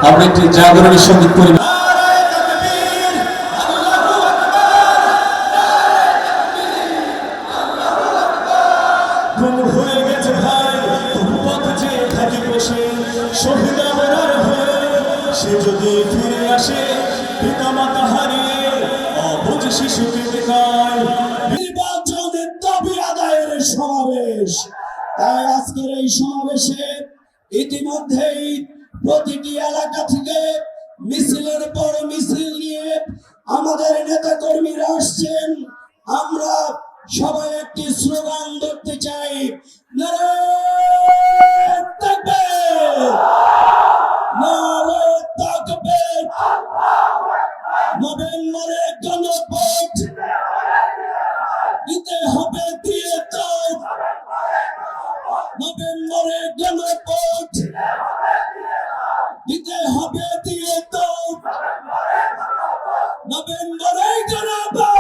আমরা একটি জাগরণী সঙ্গীত পরিবেশন হয়ে গেছে ভাই পথ যে থাকি বসে শহীদ আমরার হয়ে সে যদি ফিরে আসে পিতা মাতা হারিয়ে অবুঝ শিশুকে দেখায় নির্বাচনের দাবি আদায়ের সমাবেশ। তাই আজকের এই সমাবেশে ইতিমধ্যেই প্রতিটি এলাকা থেকে মিছিলের পর মিছিল নিয়ে আমাদের নেতা কর্মীরা আসছেন। আমরা সবাই একটি স্লোগান ধরতে চাই, নারায়ে তাকবীর, নারায়ে তাকবীর। নভেম্বরে গণভোট দিতে হবে দিয়ে দাও, নভেম্বরে গণভোট দিতে হবে দিয়ে দাও, নভেম্বরে গণভোট